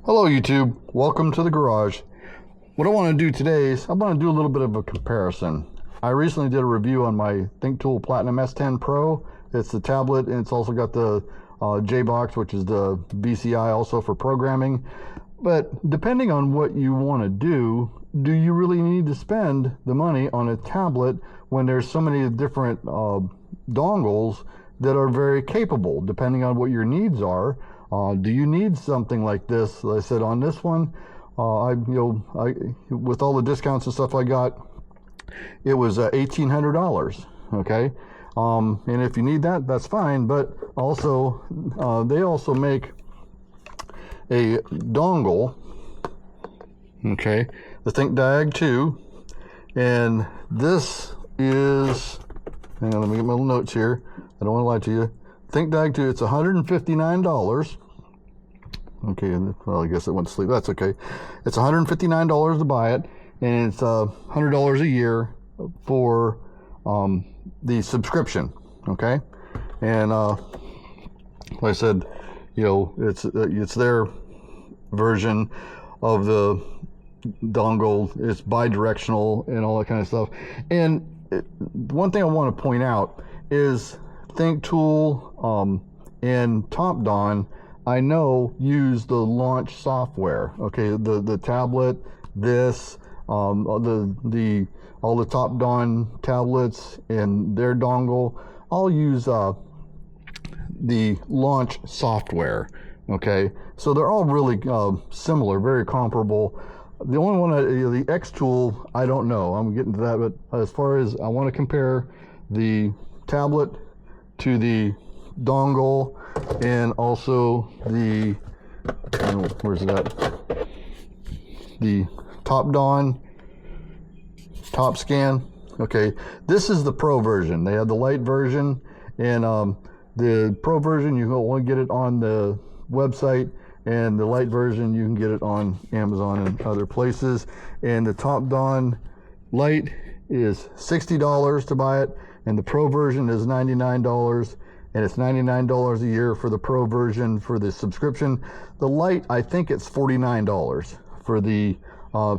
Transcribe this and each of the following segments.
Hello YouTube, welcome to the garage. What I want to do today is I want to do a little bit of a comparison. I recently did a review on my Thinktool Platinum S10 Pro. It's the tablet and it's also got the J-Box, which is the VCI also for programming. But depending on what you want to do you really need to spend the money on a tablet when there's so many different dongles that are very capable depending on what your needs are? Do you need something like this? Like I said, on this one, with all the discounts and stuff I got, it was $1,800. Okay, and if you need that, that's fine. But also, they also make a dongle. Okay, the Thinkdiag 2, and this is. Hang on, let me get my little notes here. I don't want to lie to you. Thinkdiag 2, it's $159. Okay, well, I guess it went to sleep. That's okay. It's $159 to buy it, and it's $100 a year for the subscription. Okay, and like I said, it's their version of the dongle. It's bi-directional and all that kind of stuff. And one thing I want to point out is Thinktool and Topdon, I know, use the launch software. Okay, the tablet, this, all the Topdon tablets and their dongle, I'll use the launch software. Okay, so they're all really similar, very comparable. The only one, the XTool, I don't know. I'm getting to that, but as far as I want to compare the tablet to the dongle and also the where's it at? The Topdon Topscan. Okay, this is the Pro version. They have the light version, and the Pro version you can only get it on the website, and the light version you can get it on Amazon and other places. And the Topdon Light is $60 to buy it, and the Pro version is $99, and it's $99 a year for the Pro version for the subscription. The Light, I think it's $49 for the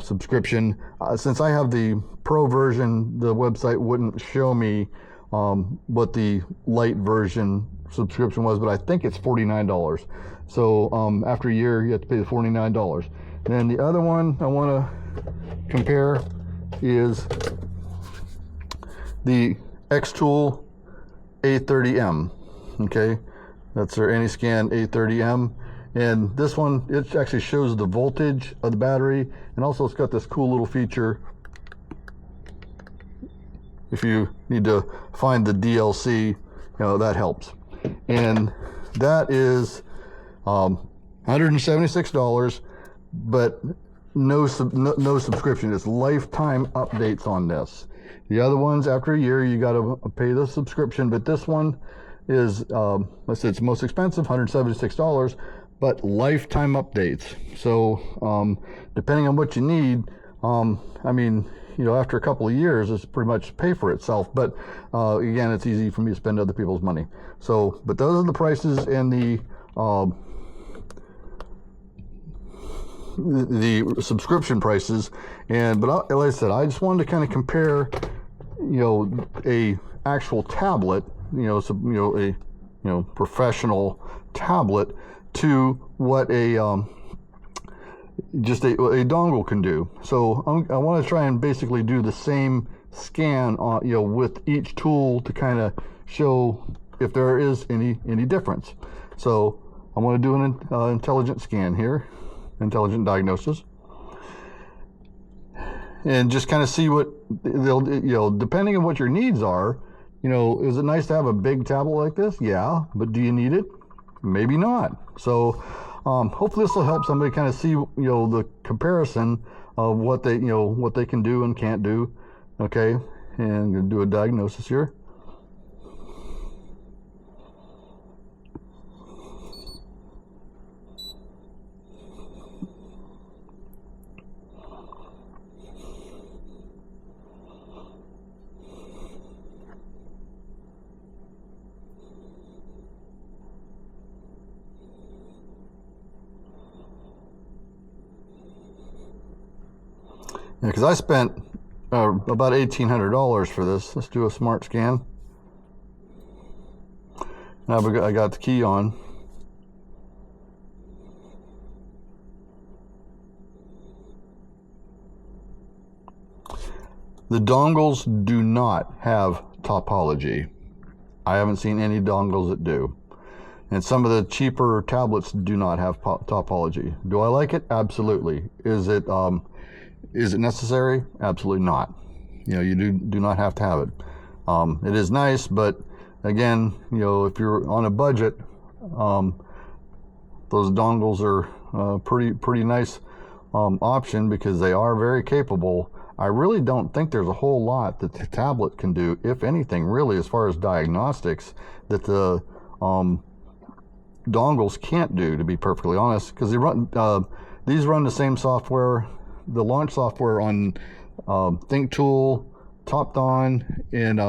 subscription. Since I have the Pro version, the website wouldn't show me what the Light version subscription was, but I think it's $49. So after a year, you have to pay the $49. Then the other one I want to compare is the XTool A30M. Okay, that's their AnyScan A30M, and this one, it actually shows the voltage of the battery, and also it's got this cool little feature if you need to find the DLC, that helps. And that is $176, but no subscription. It's lifetime updates on this. The other ones, after a year, you got to pay the subscription, but this one is, let's say it's most expensive, $176, but lifetime updates. So depending on what you need, I mean, after a couple of years, it's pretty much pay for itself. But again, it's easy for me to spend other people's money. So, but those are the prices and the subscription prices. And but like I said, I just wanted to kind of compare, a actual tablet, a professional tablet to what a just a dongle can do. So I want to try and basically do the same scan on, with each tool to kind of show if there is any difference. So I want to do an intelligent scan here, intelligent diagnosis, and just kind of see what they'll, depending on what your needs are. Is it nice to have a big tablet like this? Yeah, but do you need it? Maybe not. So hopefully this will help somebody kind of see, the comparison of what they can do and can't do. Okay, and I'm going to do a diagnosis here. Because I spent about $1,800 for this. Let's do a smart scan. Now I got the key on. The dongles do not have topology. I haven't seen any dongles that do. And some of the cheaper tablets do not have topology. Do I like it? Absolutely. Is it necessary? Absolutely not. You know, you do not have to have it. It is nice, but again, you know, if you're on a budget, those dongles are pretty nice option because they are very capable. I really don't think there's a whole lot that the tablet can do, if anything, really, as far as diagnostics, that the dongles can't do, to be perfectly honest, because they run these run the same software, the launch software on Thinktool, Topdon, and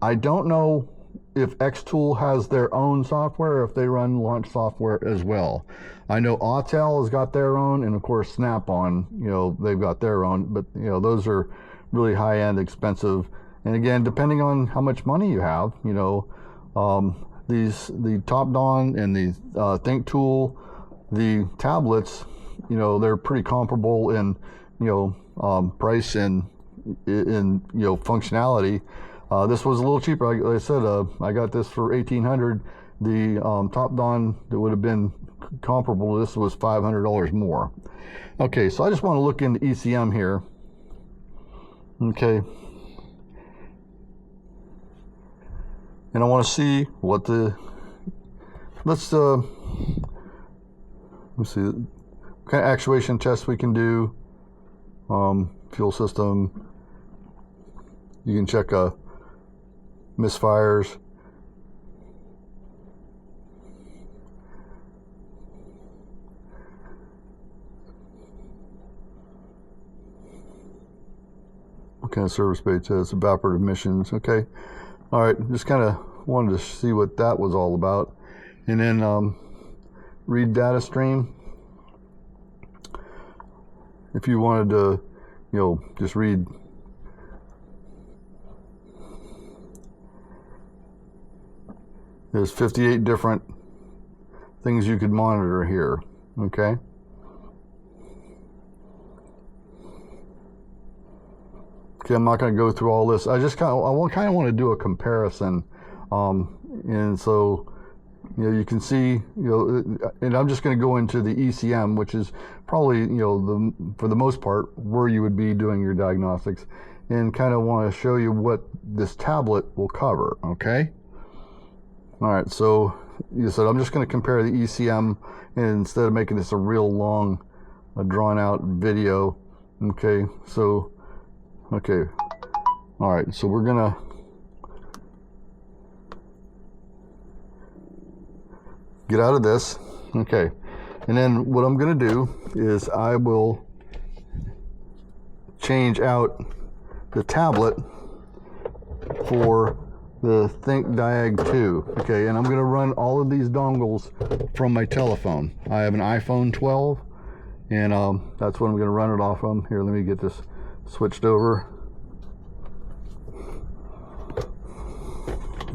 I don't know if XTool has their own software, or if they run launch software as well. I know Autel has got their own, and of course Snap-on, you know, they've got their own, but you know, those are really high-end, expensive. And again, depending on how much money you have, you know, the Topdon and the Thinktool, the tablets, you know, they're pretty comparable in, you know, price and in, you know, functionality. This was a little cheaper. Like I said, I got this for $1,800. The Topdon that would have been comparable to this was $500 more. Okay, so I just want to look into ECM here. Okay. And I want to see what the, let's see what kind of actuation tests we can do. Fuel system. You can check misfires. What kind of service bay test? Evaporative emissions. Okay. All right. Just kind of wanted to see what that was all about. And then read data stream. If you wanted to, you know, just read there's 58 different things you could monitor here, okay? Okay, I'm not going to go through all this. I kind of want to do a comparison, and so, you know, you can see, you know, and I'm just going to go into the ECM, which is probably, you know, for the most part where you would be doing your diagnostics, and kind of want to show you what this tablet will cover, okay? All right, so you said I'm just going to compare the ECM, and instead of making this a real long, drawn out video, okay, so, okay, all right, so we're going to get out of this, okay, and then what I'm going to do is I will change out the tablet for the Thinkdiag 2, okay, and I'm going to run all of these dongles from my telephone. I have an iPhone 12, and that's what I'm going to run it off from. Here, let me get this switched over.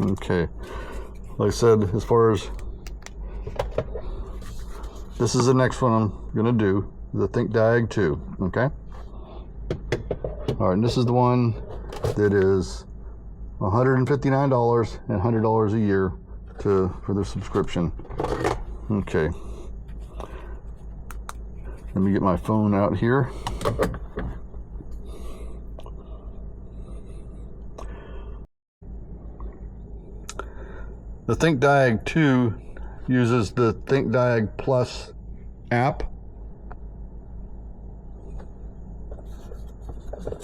Okay, like I said, as far as this is the next one I'm going to do, the Thinkdiag 2, okay? All right, and this is the one that is $159 and $100 a year for the subscription. Okay. Let me get my phone out here. The Thinkdiag 2 uses the Thinkdiag Plus app.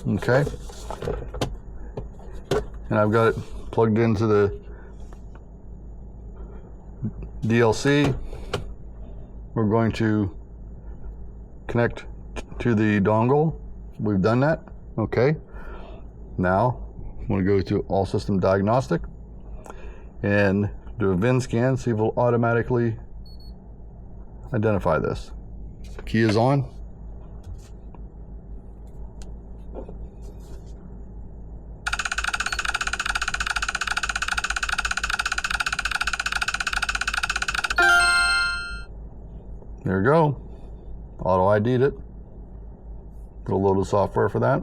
Okay. And I've got it plugged into the DLC. We're going to connect to the dongle. We've done that. Okay. Now I'm going to go to All System Diagnostic and do a VIN scan, see if it will automatically identify this. Key is on. There you go. Auto ID'd it. Go load the software for that.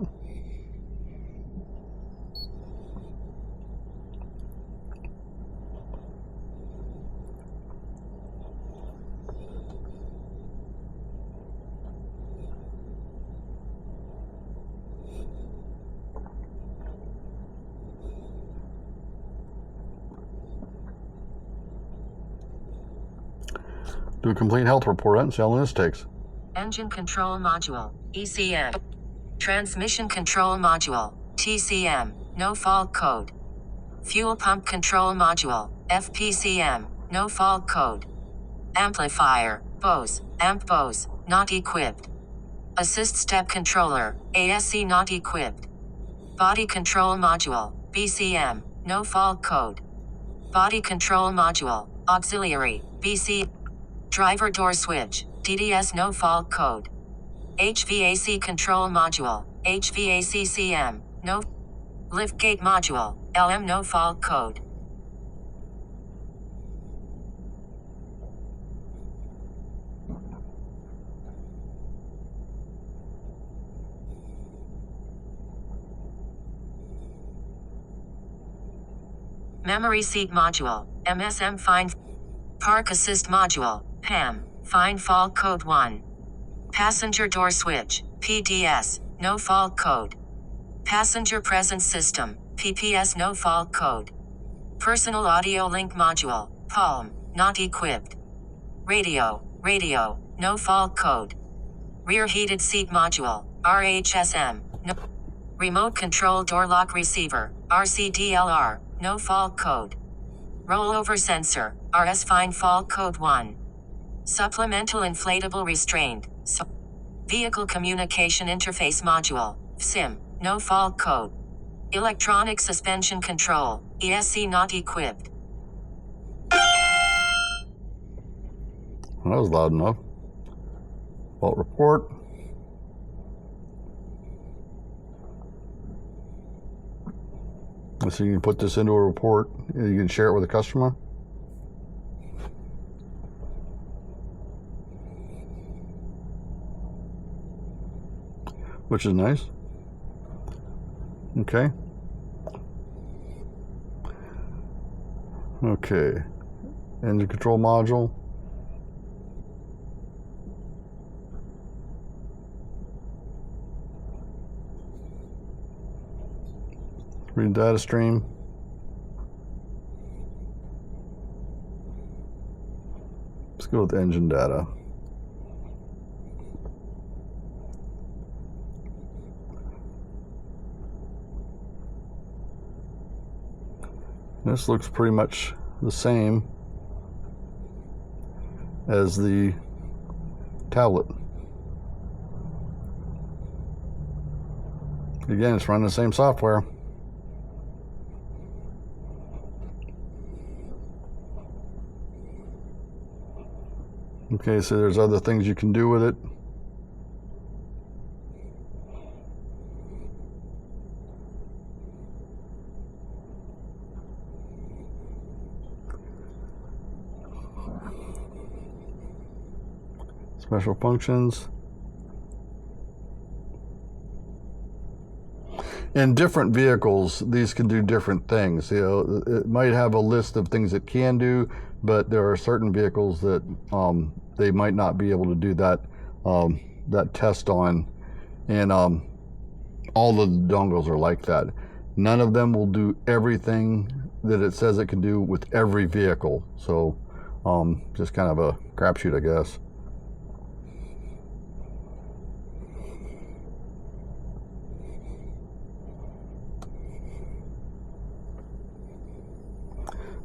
Do a complete health report and see how long this takes. Engine control module, ECM. Transmission control module, TCM, no fault code. Fuel pump control module, FPCM, no fault code. Amplifier, Bose, amp Bose, not equipped. Assist step controller, ASC not equipped. Body control module, BCM, no fault code. Body control module, auxiliary, BC. Driver door switch, DDS no fault code. HVAC control module, HVAC CM, no. Liftgate module, LM no fault code. Memory seat module, MSM find. Park assist module, PAM, find fault code 1. Passenger door switch, PDS, no fault code. Passenger presence system, PPS no fault code. Personal audio link module, PALM, not equipped. Radio, no fault code. Rear heated seat module, RHSM, no. Remote control door lock receiver, RCDLR, no fault code. Rollover sensor, RS find fault code 1. Supplemental inflatable restraint, vehicle communication interface module, SIM, no fault code. Electronic suspension control, ESC not equipped. That was loud enough. Fault report. So you can put this into a report. You can share it with a customer. Which is nice. Okay. Okay. Engine control module. Read data stream. Let's go with engine data. This looks pretty much the same as the tablet. Again, it's running the same software. Okay, so there's other things you can do with it. Special functions. In different vehicles, these can do different things. You know, it might have a list of things it can do, but there are certain vehicles that they might not be able to do that that test on, and all of the dongles are like that. None of them will do everything that it says it can do with every vehicle. So just kind of a crapshoot, I guess.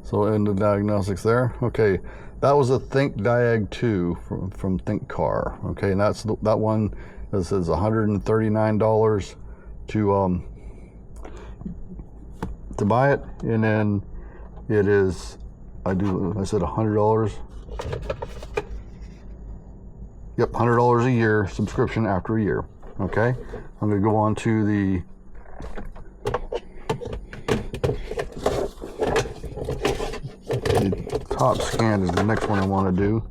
So in the diagnostics there. Okay, that was a Thinkdiag 2 from ThinkCar. Okay, and that's that one. This is $139 to buy it, and then it is I said $100. Yep, $100 a year subscription after a year. Okay, I'm going to go on to the Topscan is the next one I want to do.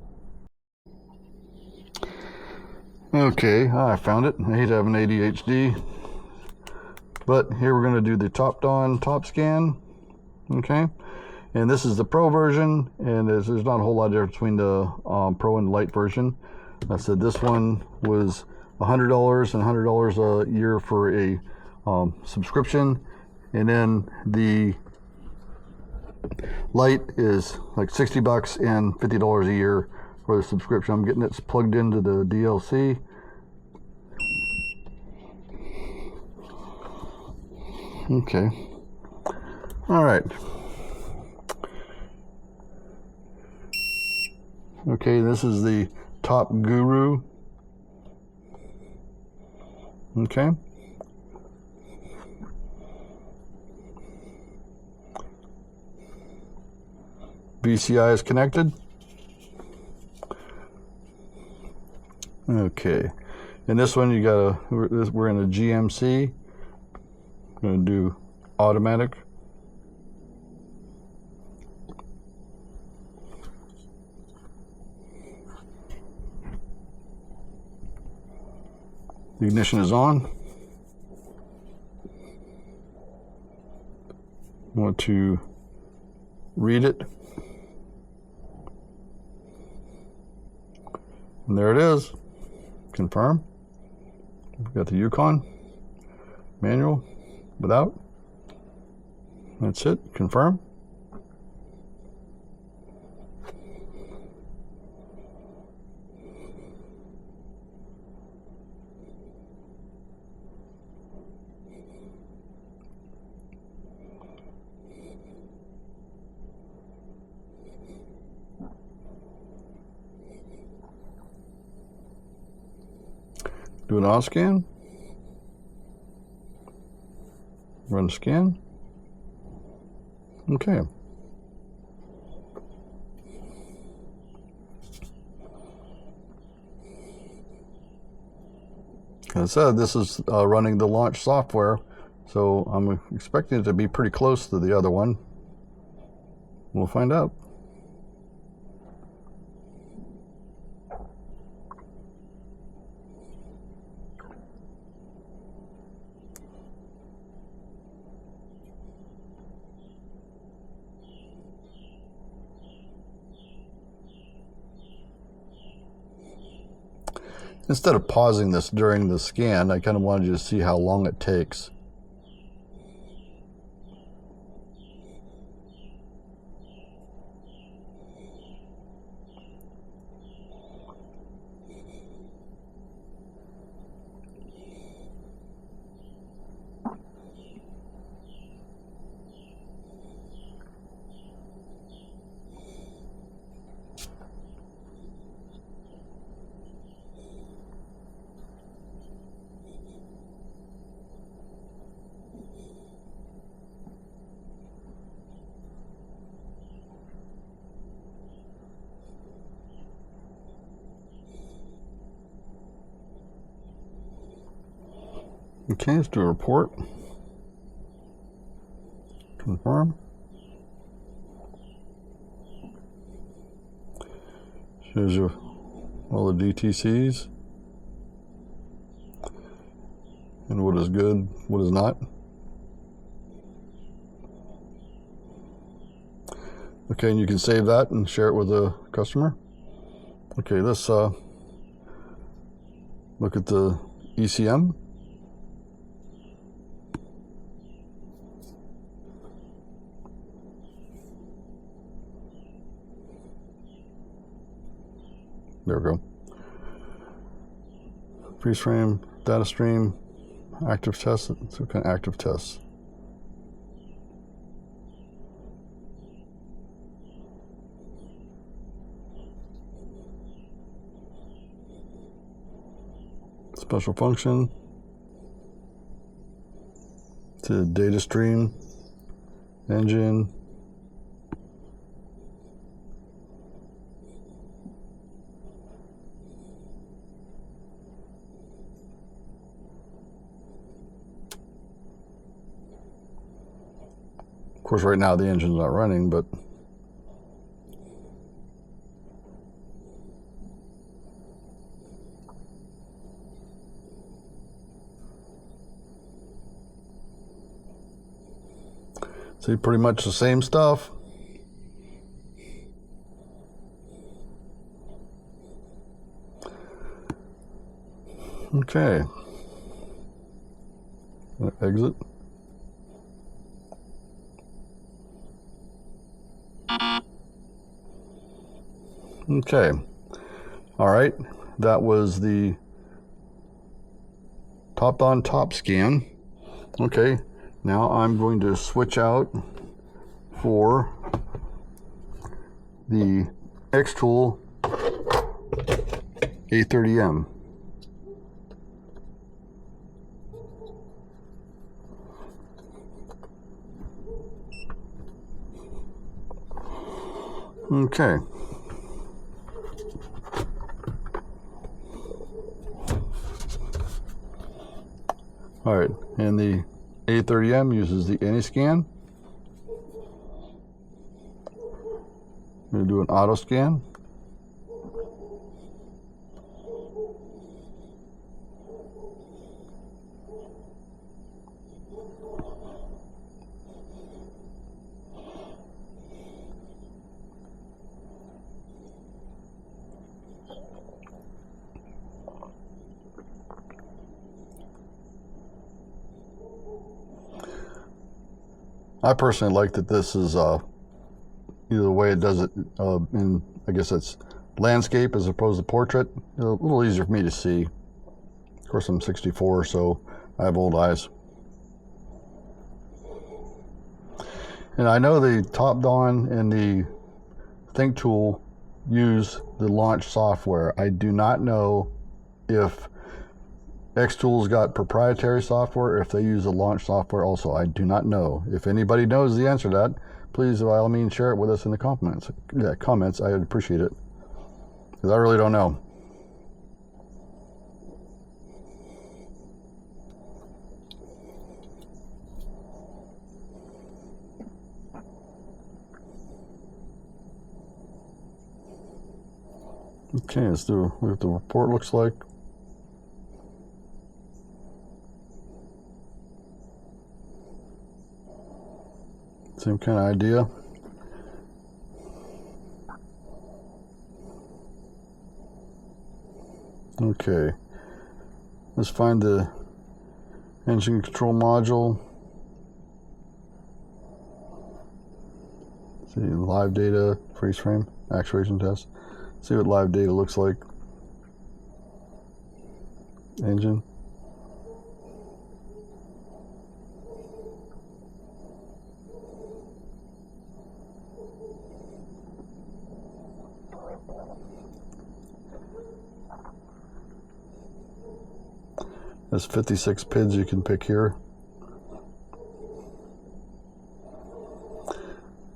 Okay, I found it. I hate having ADHD. But here we're going to do the Topdon Topscan. Okay. And this is the Pro version, and there's not a whole lot of difference between the Pro and the Lite version. I said this one was $100 and $100 a year for a subscription, and then the Lite is like 60 bucks and $50 a year for the subscription. I'm getting it plugged into the DLC. Okay. All right. Okay, this is the Top Guru. Okay. VCI is connected. Okay. And this one we're in a GMC. I'm going to do automatic. The ignition is on. I want to read it. And there it is. Confirm. We've got the Yukon manual without. That's it. Confirm. Do an auto scan. Run scan. Okay. As I said, this is running the launch software, so I'm expecting it to be pretty close to the other one. We'll find out. Instead of pausing this during the scan, I kind of wanted you to see how long it takes. Okay, let's do a report. Confirm. Shows you all the DTCs and what is good, what is not. Okay, and you can save that and share it with the customer. Okay, let's look at the ECM. There we go. Freeze frame, data stream, active test. Let's look at active tests. Special function. To data stream, engine. Of course, right now the engine's not running, but See, pretty much the same stuff. Okay. Exit. Okay. All right. That was the Topdon Topscan. Okay. Now I'm going to switch out for the XTool A30M. Okay. All right, and the A30M uses the AnyScan. I'm going to do an auto scan. I personally like that this is either the way it does it in, I guess it's landscape as opposed to portrait. A little easier for me to see. Of course, I'm 64, so I have old eyes. And I know the Topdon and the Thinktool use the launch software. I do not know if XTool's got proprietary software, if they use the launch software also. I do not know. If anybody knows the answer to that, please, by all means, share it with us in the comments. Yeah, comments, I would appreciate it. Because I really don't know. Okay, let's do what the report looks like. Same kind of idea. Okay, let's find the engine control module. See, live data, freeze frame, actuation test. See what live data looks like. Engine. There's 56 PIDs you can pick here.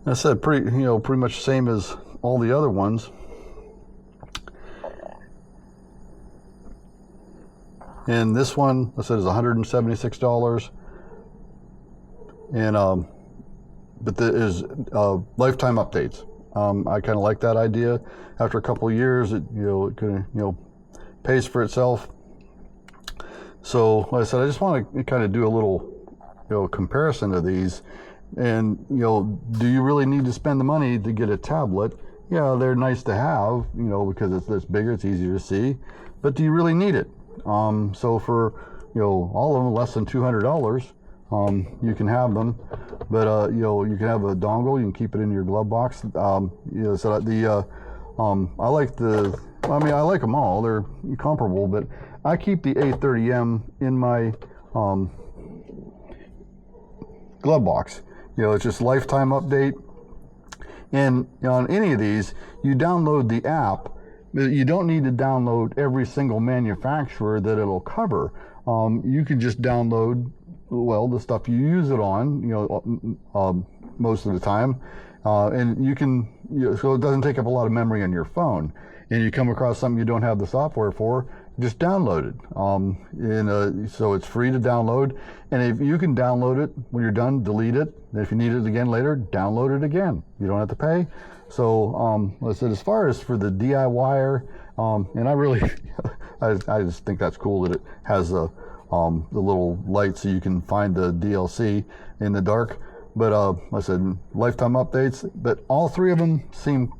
I said pretty much the same as all the other ones. And this one, I said, is $176. And but there is lifetime updates. I kind of like that idea. After a couple of years, it kind of pays for itself. So, like I said, I just want to kind of do a little comparison of these. And do you really need to spend the money to get a tablet? Yeah, they're nice to have, because it's bigger, it's easier to see. But do you really need it? So for all of them less than $200, you can have them. But you can have a dongle. You can keep it in your glove box. So the I like I like them all. They're comparable, but I keep the A30M in my glove box. It's just lifetime update. And on any of these, you download the app. You don't need to download every single manufacturer that it'll cover. You can just download, the stuff you use it on, most of the time. And you can, so it doesn't take up a lot of memory on your phone. And you come across something you don't have the software for, just download it. So it's free to download. And if you can download it, when you're done, delete it. And if you need it again later, download it again. You don't have to pay. So, like I said, as far as for the DIYer, and I really, I just think that's cool that it has the little light so you can find the DLC in the dark. But like I said, lifetime updates. But all three of them seem,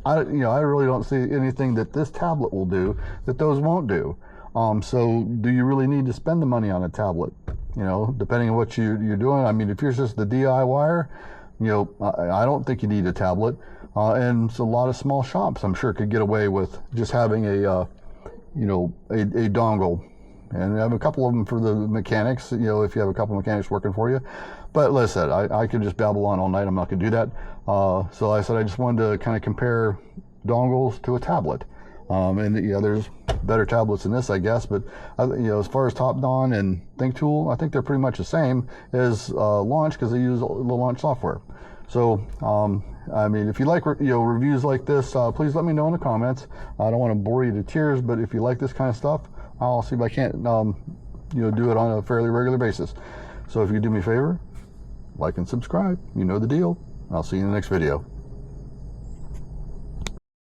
I really don't see anything that this tablet will do that those won't do. So do you really need to spend the money on a tablet? Depending on what you're doing. I mean, if you're just the DIYer, I don't think you need a tablet. And so a lot of small shops, I'm sure, could get away with just having a dongle. And I have a couple of them for the mechanics, if you have a couple of mechanics working for you. But like I said, I could just babble on all night. I'm not going to do that. So I said I just wanted to kind of compare dongles to a tablet. And there's better tablets than this, I guess. But as far as Topdon and Thinktool, I think they're pretty much the same as Launch, because they use the Launch software. So I mean, if you like reviews like this, please let me know in the comments. I don't want to bore you to tears, but if you like this kind of stuff, I'll see if I can't do it on a fairly regular basis. So if you do me a favor, like and subscribe, you know the deal. I'll see you in the next video.